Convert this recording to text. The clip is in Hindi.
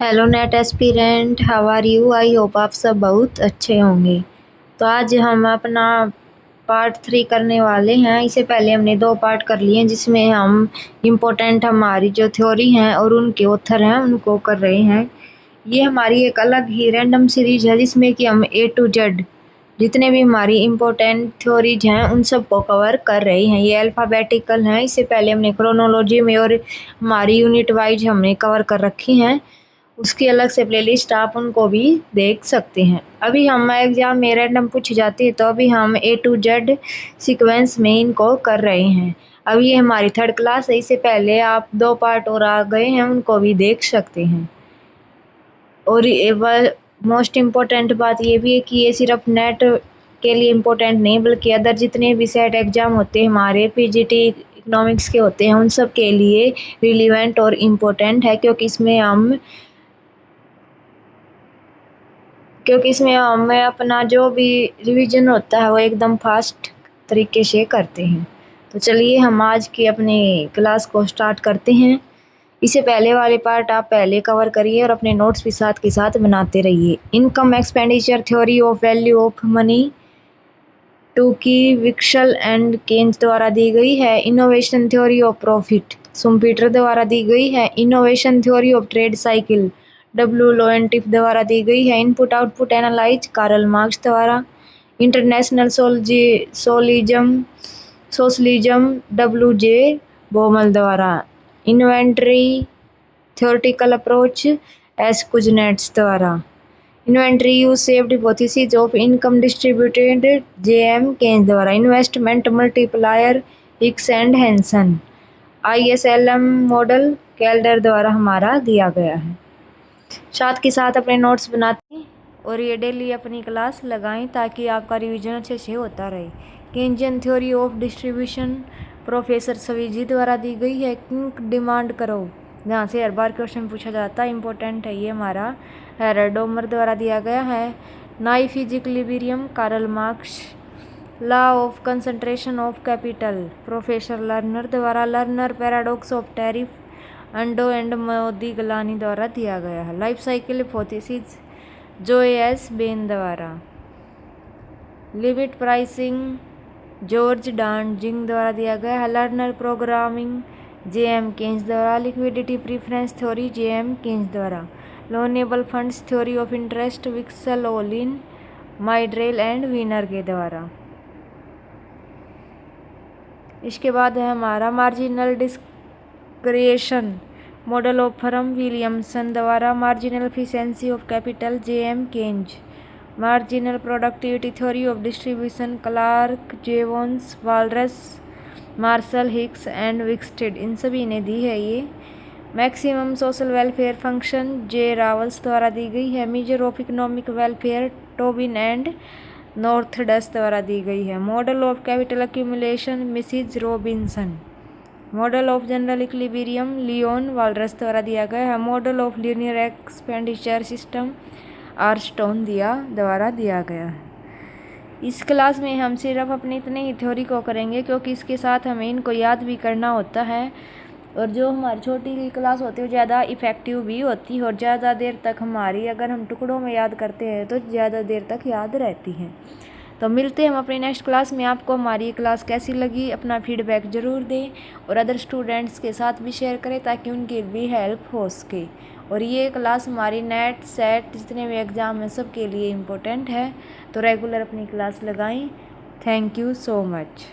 Hello NET aspirant, how are you? I hope आप सब बहुत अच्छे होंगे। तो आज हम अपना पार्ट 3 करने वाले हैं। इससे पहले हमने 2 पार्ट कर लिए हैं, जिसमें हम इम्पोर्टेंट हमारी जो थ्योरी हैं और उनके ऑथर हैं उनको कर रहे हैं। ये हमारी एक अलग ही रैंडम सीरीज है, जिसमें कि हम ए टू जेड जितने भी हमारी इम्पोर्टेंट थ्योरीज हैं उन सबको कवर कर रहे हैं। ये अल्फ़ाबेटिकल हैं। इससे पहले हमने क्रोनोलॉजी में और हमारी यूनिट वाइज हमने कवर कर रखी हैं। उसकी अलग से प्लेलिस्ट आप उनको भी देख सकते हैं। अभी हम एग्जाम में रैंडम पूछी जाती है, तो अभी हम ए टू जेड सीक्वेंस में इनको कर रहे हैं। अब ये हमारी 3rd क्लास है। इससे पहले आप 2 पार्ट और आ गए हैं, उनको भी देख सकते हैं। और मोस्ट इम्पोर्टेंट बात ये भी है कि ये सिर्फ नेट के लिए इम्पोर्टेंट नहीं, बल्कि अदर जितने भी सेट एग्जाम होते हैं हमारे पीजीटी इकोनॉमिक्स के होते हैं, उन सब के लिए रिलीवेंट और इम्पोर्टेंट है, क्योंकि इसमें हमें अपना जो भी रिवीजन होता है वो एकदम फास्ट तरीके से करते हैं। तो चलिए हम आज की अपनी क्लास को स्टार्ट करते हैं। इससे पहले वाले पार्ट आप पहले कवर करिए और अपने नोट्स भी साथ के साथ बनाते रहिए। Income expenditure theory of value of money Tooke Wicksell and Keynes द्वारा दी गई है। Innovation theory of profit Schumpeter द्वारा दी गई है। Innovation theory of trade cycle W Leontief द्वारा दी गई है। Input output analyse Karl Marx द्वारा। International socialism W J Baumol द्वारा। Inventory theoretical approach S Kuznets द्वारा। Inventory use saved hypothesis of income distributed J M. Keynes द्वारा। Investment multiplier Hicks and Hansen. ISLM model Kaldor द्वारा हमारा दिया गया है। साथ के साथ अपने नोट्स बनाते हैं और ये डेली अपनी क्लास लगाएं, ताकि आपका रिवीजन अच्छे से होता रहे। Keynesian theory of distribution professor सवीजी द्वारा दी गई है। क्विक डिमांड करो, जहाँ से हर बार क्वेश्चन पूछा जाता है, इंपॉर्टेंट है ये हमारा। हेराडोमर द्वारा दिया गया है। Knife equilibrium Karl Marx. Law of concentration of capital professor Lerner द्वारा। Lerner paradox of tariff Ando and Modigliani द्वारा दिया गया है। Life cycle hypothesis Joe S Bain द्वारा। लिमिट प्राइसिंग जॉर्ज डांजिंग द्वारा दिया गया है। Lerner programming J M. केन्स द्वारा। Liquidity preference theory J M. Keynes द्वारा। Loanable funds theory of interest Wicksell Ohlin Myrdal and Viner के द्वारा। इसके बाद है हमारा marginal डिस्क्रिएशन model of firm Williamson द्वारा। Marginal efficiency of capital J M. Keynes. Marginal productivity theory of distribution Clark Jevons Walras Marshall Hicks and Wicksteed. इन सभी ने दी है ये। Maximum social welfare function J Rawls द्वारा दी गई है। Measure of economic welfare Tobin and Nordhaus द्वारा दी गई है। Model of capital accumulation Mrs Robinson. Model of general equilibrium Leon Walras द्वारा दिया गया है। Model of linear expenditure system आर्स्टोन द्वारा दिया गया है। इस क्लास में हम सिर्फ अपने इतने ही थ्योरी को करेंगे, क्योंकि इसके साथ हमें इनको याद भी करना होता है। और जो हमारी छोटी क्लास होती है वो ज़्यादा इफ़ेक्टिव भी होती है, और ज़्यादा देर तक हमारी अगर हम टुकड़ों में याद करते हैं तो ज़्यादा देर तक याद रहती हैं। तो मिलते हैं हम अपनी नेक्स्ट क्लास में। आपको हमारी क्लास कैसी लगी अपना फीडबैक ज़रूर दें, और अदर स्टूडेंट्स के साथ भी शेयर करें, ताकि उनकी भी हेल्प हो सके। और ये क्लास हमारी नेट सेट जितने भी एग्ज़ाम हैं सब के लिए इम्पोर्टेंट है, तो रेगुलर अपनी क्लास लगाएं। Thank you so much.